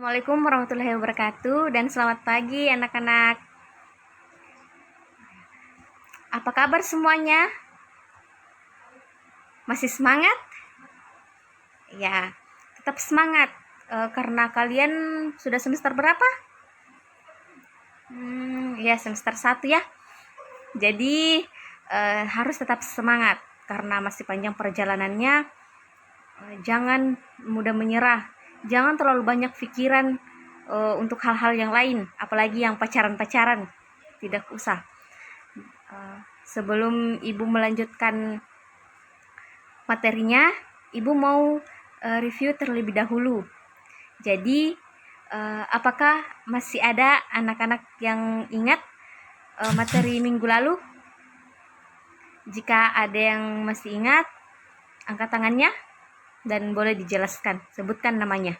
Assalamualaikum warahmatullahi wabarakatuh dan selamat pagi anak-anak. Apa kabar semuanya? Masih semangat? Ya, tetap semangat karena kalian sudah semester berapa? Ya semester 1 ya. Jadi harus tetap semangat karena masih panjang perjalanannya. Jangan mudah menyerah. Jangan terlalu banyak pikiran untuk hal-hal yang lain, apalagi yang pacaran-pacaran. Tidak usah. Sebelum ibu melanjutkan materinya, ibu mau review terlebih dahulu. Jadi apakah masih ada anak-anak yang ingat materi minggu lalu? Jika ada yang masih ingat, angkat tangannya dan boleh dijelaskan, sebutkan namanya.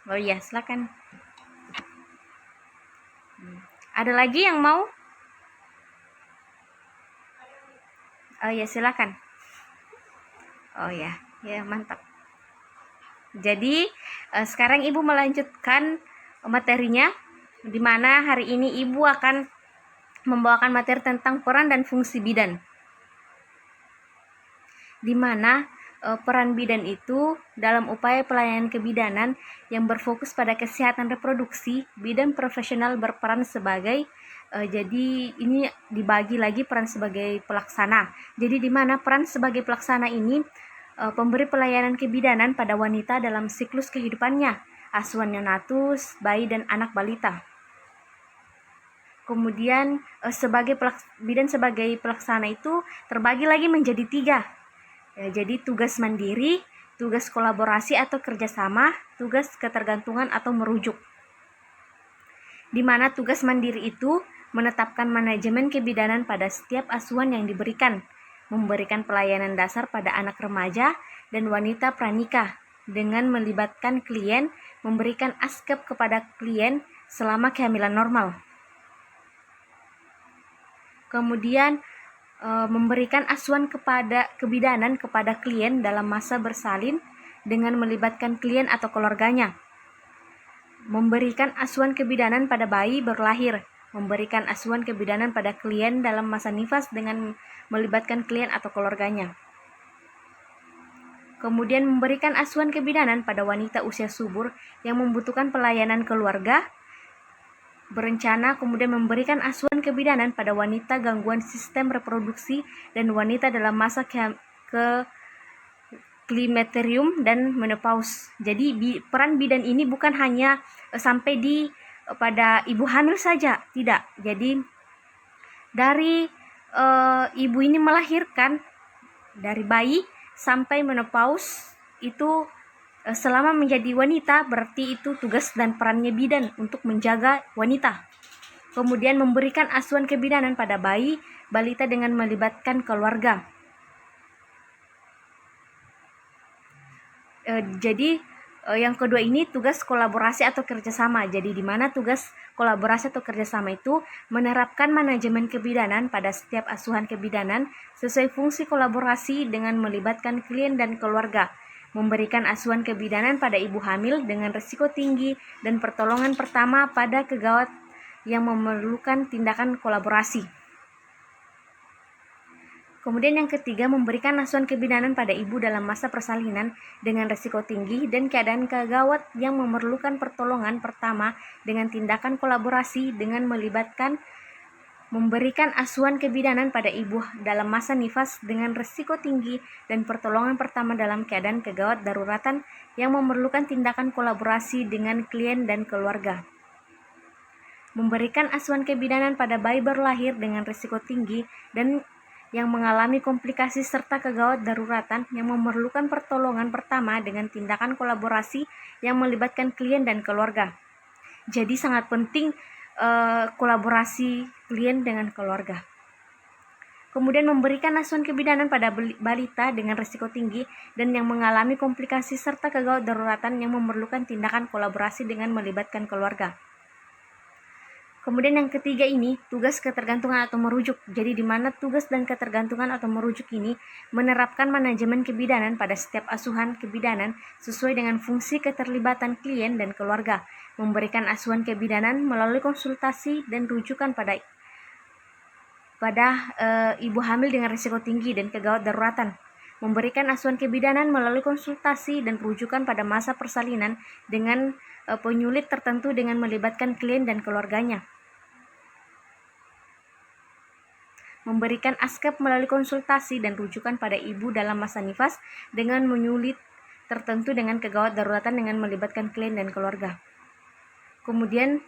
Oh iya, silakan. Ada lagi yang mau? Oh ya, silakan. Oh ya, mantap. Jadi sekarang ibu melanjutkan materinya, di mana hari ini ibu akan membawakan materi tentang peran dan fungsi bidan. Di mana peran bidan itu dalam upaya pelayanan kebidanan yang berfokus pada kesehatan reproduksi, bidan profesional berperan sebagai jadi ini dibagi lagi peran sebagai pelaksana. Jadi di mana peran sebagai pelaksana ini pemberi pelayanan kebidanan pada wanita dalam siklus kehidupannya, asuhan neonatus, bayi dan anak balita. Kemudian bidan sebagai pelaksana itu terbagi lagi menjadi 3. Jadi tugas mandiri, tugas kolaborasi atau kerjasama, tugas ketergantungan atau merujuk. Di mana tugas mandiri itu menetapkan manajemen kebidanan pada setiap asuhan yang diberikan, memberikan pelayanan dasar pada anak remaja dan wanita pranikah dengan melibatkan klien, memberikan askep kepada klien selama kehamilan normal. Kemudian memberikan asuhan kepada kebidanan kepada klien dalam masa bersalin dengan melibatkan klien atau keluarganya. Memberikan asuhan kebidanan pada bayi berlahir, memberikan asuhan kebidanan pada klien dalam masa nifas dengan melibatkan klien atau keluarganya. Kemudian memberikan asuhan kebidanan pada wanita usia subur yang membutuhkan pelayanan keluarga berencana, kemudian memberikan asuhan kebidanan pada wanita gangguan sistem reproduksi dan wanita dalam masa klimakterium dan menopause. Jadi peran bidan ini bukan hanya sampai pada ibu hamil saja, tidak. Jadi dari ibu ini melahirkan, dari bayi sampai menopause itu selama menjadi wanita, berarti itu tugas dan perannya bidan untuk menjaga wanita. Kemudian memberikan asuhan kebidanan pada bayi, balita dengan melibatkan keluarga. Jadi yang kedua ini tugas kolaborasi atau kerjasama. Jadi di mana tugas kolaborasi atau kerjasama itu menerapkan manajemen kebidanan pada setiap asuhan kebidanan sesuai fungsi kolaborasi dengan melibatkan klien dan keluarga. Memberikan asuhan kebidanan pada ibu hamil dengan risiko tinggi dan pertolongan pertama pada kegawat yang memerlukan tindakan kolaborasi. Kemudian yang ketiga, memberikan asuhan kebidanan pada ibu dalam masa persalinan dengan risiko tinggi dan keadaan kegawat yang memerlukan pertolongan pertama dengan tindakan kolaborasi dengan melibatkan memberikan asuhan kebidanan pada ibu dalam masa nifas dengan risiko tinggi dan pertolongan pertama dalam keadaan kegawat daruratan yang memerlukan tindakan kolaborasi dengan klien dan keluarga. Memberikan asuhan kebidanan pada bayi berlahir dengan risiko tinggi dan yang mengalami komplikasi serta kegawat daruratan yang memerlukan pertolongan pertama dengan tindakan kolaborasi yang melibatkan klien dan keluarga. Jadi sangat penting kolaborasi klien dengan keluarga. Kemudian memberikan asuhan kebidanan pada balita dengan risiko tinggi dan yang mengalami komplikasi serta kegawat daruratan yang memerlukan tindakan kolaborasi dengan melibatkan keluarga. Kemudian yang ketiga ini, tugas ketergantungan atau merujuk. Jadi di mana tugas dan ketergantungan atau merujuk ini menerapkan manajemen kebidanan pada setiap asuhan kebidanan sesuai dengan fungsi keterlibatan klien dan keluarga, memberikan asuhan kebidanan melalui konsultasi dan rujukan pada ibu hamil dengan risiko tinggi dan kegawat daruratan, memberikan asuhan kebidanan melalui konsultasi dan rujukan pada masa persalinan dengan penyulit tertentu dengan melibatkan klien dan keluarganya, memberikan askep melalui konsultasi dan rujukan pada ibu dalam masa nifas dengan menyulit tertentu dengan kegawat daruratan dengan melibatkan klien dan keluarga. Kemudian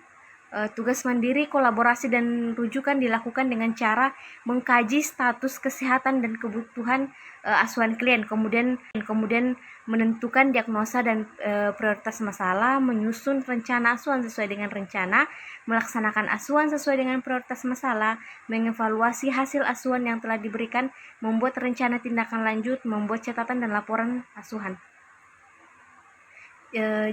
tugas mandiri, kolaborasi, dan rujukan dilakukan dengan cara mengkaji status kesehatan dan kebutuhan asuhan klien, kemudian menentukan diagnosa dan prioritas masalah, menyusun rencana asuhan sesuai dengan rencana, melaksanakan asuhan sesuai dengan prioritas masalah, mengevaluasi hasil asuhan yang telah diberikan, membuat rencana tindakan lanjut, membuat catatan dan laporan asuhan.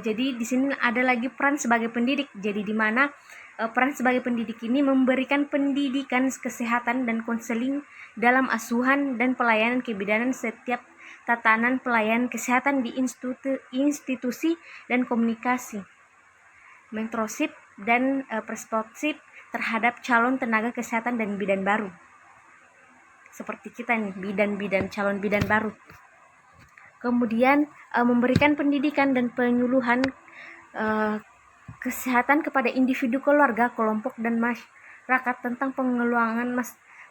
Jadi di sini ada lagi peran sebagai pendidik. Jadi di mana peran sebagai pendidik ini memberikan pendidikan kesehatan dan konseling dalam asuhan dan pelayanan kebidanan setiap tatanan pelayanan kesehatan di institusi dan komunikasi, mentorship dan perspektif terhadap calon tenaga kesehatan dan bidan baru. Seperti kita nih, calon bidan baru. Kemudian memberikan pendidikan dan penyuluhan kesehatan kepada individu, keluarga, kelompok, dan masyarakat tentang pengelolaan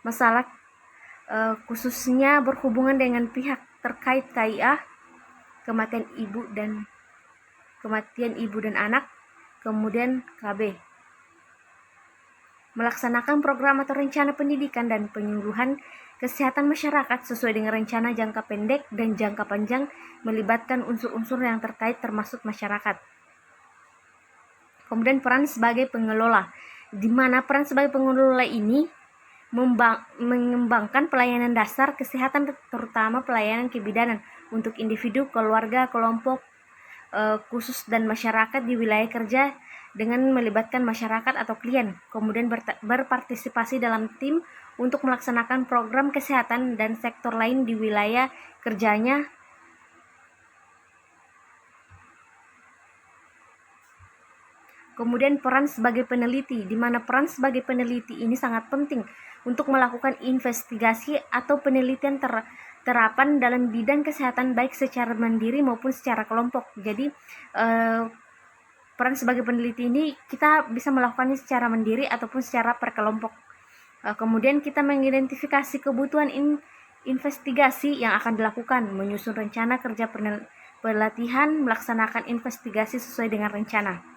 masalah khususnya berhubungan dengan pihak terkait KIA, kematian ibu dan anak, kemudian KB. Melaksanakan program atau rencana pendidikan dan penyuluhan kesehatan masyarakat sesuai dengan rencana jangka pendek dan jangka panjang melibatkan unsur-unsur yang terkait termasuk masyarakat. Kemudian peran sebagai pengelola, di mana peran sebagai pengelola ini mengembangkan pelayanan dasar kesehatan terutama pelayanan kebidanan untuk individu, keluarga, kelompok khusus dan masyarakat di wilayah kerja dengan melibatkan masyarakat atau klien, kemudian berpartisipasi dalam tim untuk melaksanakan program kesehatan dan sektor lain di wilayah kerjanya. Kemudian peran sebagai peneliti, di mana peran sebagai peneliti ini sangat penting untuk melakukan investigasi atau penelitian terapan dalam bidang kesehatan baik secara mandiri maupun secara kelompok. Jadi peran sebagai peneliti ini kita bisa melakukannya secara mandiri ataupun secara perkelompok. Kemudian kita mengidentifikasi kebutuhan investigasi yang akan dilakukan, menyusun rencana kerja pelatihan, melaksanakan investigasi sesuai dengan rencana.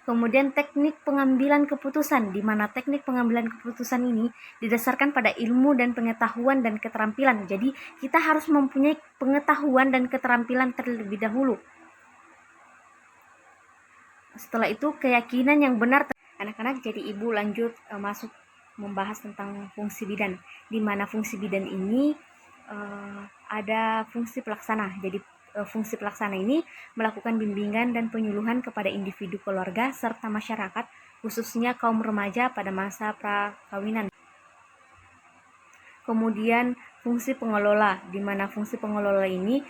Kemudian teknik pengambilan keputusan, di mana teknik pengambilan keputusan ini didasarkan pada ilmu dan pengetahuan dan keterampilan. Jadi kita harus mempunyai pengetahuan dan keterampilan terlebih dahulu. Setelah itu keyakinan yang benar. Anak-anak, jadi ibu lanjut masuk membahas tentang fungsi bidan, di mana fungsi bidan ini ada fungsi pelaksana. Jadi fungsi pelaksana ini melakukan bimbingan dan penyuluhan kepada individu, keluarga, serta masyarakat, khususnya kaum remaja pada masa prakawinan. Kemudian fungsi pengelola, di mana fungsi pengelola ini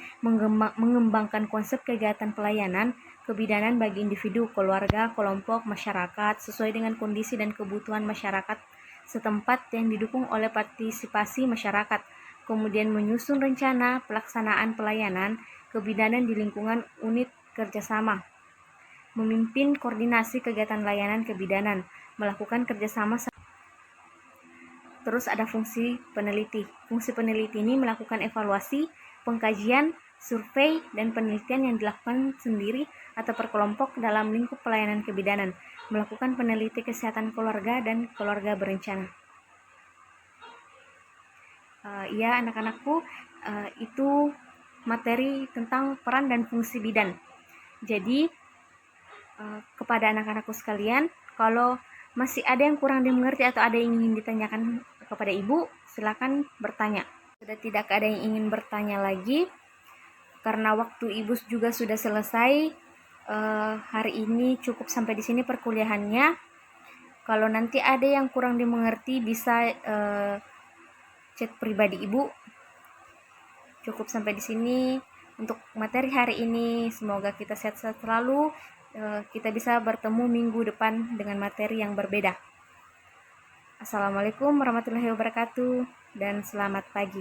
mengembangkan konsep kegiatan pelayanan kebidanan bagi individu, keluarga, kelompok, masyarakat sesuai dengan kondisi dan kebutuhan masyarakat setempat yang didukung oleh partisipasi masyarakat. Kemudian menyusun rencana pelaksanaan pelayanan kebidanan di lingkungan unit kerjasama, memimpin koordinasi kegiatan layanan kebidanan, melakukan kerjasama. Terus ada fungsi peneliti. Fungsi peneliti ini melakukan evaluasi, pengkajian, survei, dan penelitian yang dilakukan sendiri atau perkelompok dalam lingkup pelayanan kebidanan, melakukan peneliti kesehatan keluarga dan keluarga berencana. Ya anak-anakku, itu materi tentang peran dan fungsi bidan. Jadi kepada anak-anakku sekalian, kalau masih ada yang kurang dimengerti atau ada yang ingin ditanyakan kepada ibu, silakan bertanya. Sudah tidak ada yang ingin bertanya lagi, karena waktu ibu juga sudah selesai. Hari ini cukup sampai di sini perkuliahannya. Kalau nanti ada yang kurang dimengerti bisa chat pribadi Ibu. Cukup sampai di sini untuk materi hari ini. Semoga kita sehat-sehat selalu. Kita bisa bertemu minggu depan dengan materi yang berbeda. Assalamualaikum warahmatullahi wabarakatuh dan selamat pagi.